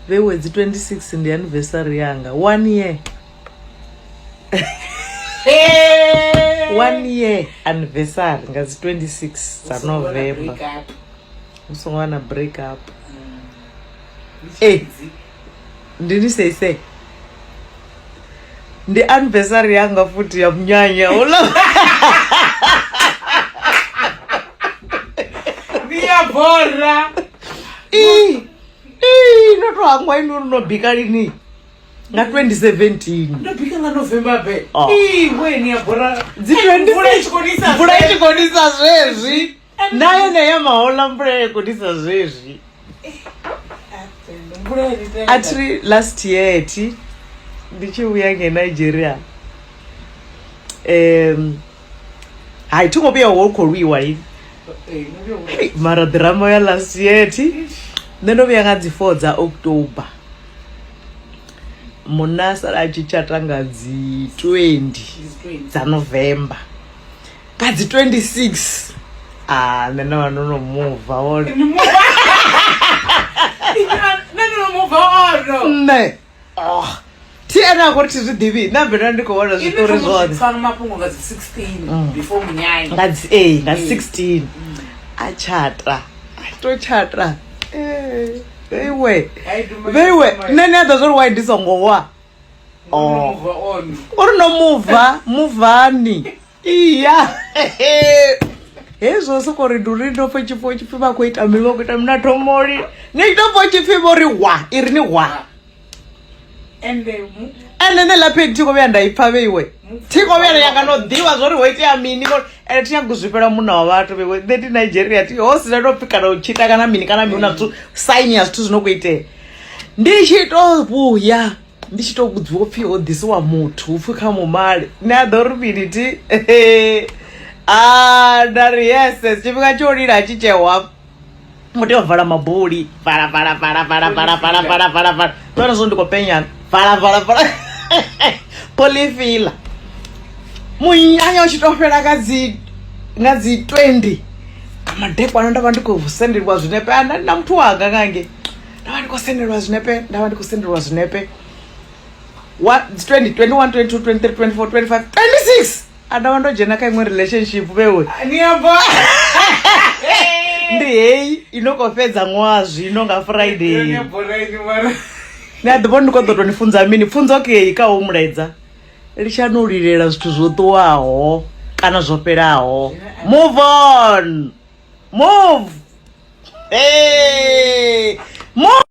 Vheiwe 26 ndi anniversary yanga 1 year 1 year anniversary ngazi 26 za November usongwana break up ndini say ndi anniversary yanga futhi ya mnyanya ola Via borra. Noto hangwa ino nobika lini nga 2017 ndobika nga November be. Weni ya borra. Mvula ichikonisa zwezvi. Nayo neya mahola mvula ichikonisa zwezvi. Actually last year ndichiuya ngeNigeria. Hai tungobia wokorwiwa hivi. Mara drama ya last year neno vyangadzi 4 dza October munasa achichatanga dzi 20 dza November kadzi 26 neno vanono mova ono ne tiena kuti zvidivi nambera ndikoona zvitori zvone ngadzi 16 achata atochatra Vheiwe nene adazori waidisongowa uri nomuvhani iya hezvose koriduri ndopo chifo chipfiva kuita mivo kuita muna tomori nechitopo chipfivo ri hwa iri ni hwa ende nelapedi tikovea ndaipfa Vheiwe tikovea yanganodhiwa zvori hoite yamini ende tinyaguzvipera muna wavatu Vheiwe neti Nigeria tihosina topikana uchita kana mini una saini ya zvitu zvinokuite ndichitovuya ndichitokudzwopfiwo dhisi wa mutu upfuka mumale neadhorupini ti ndari yese chifika chorira achichehwa mutovhara mabhuri vhara tonazo ndikopenyana vhara polifila munyanya uchitofera kadzi 20 kamadhekwana ndava ndikosenderwa zvinepe andina mutu wanga kange ndava ndikosenderwa zvinepe 20, 21, 22, 23, 24, 25, 26 andava ndojena kaimwe relationship Vheiwe ndi hei inokopedza mwazvi inonga Friday neadhipo ndikodotonifunza mini pfunzo kei kawo muraidza richanolirera zvithu zvotowaho kana zvoperaho move on move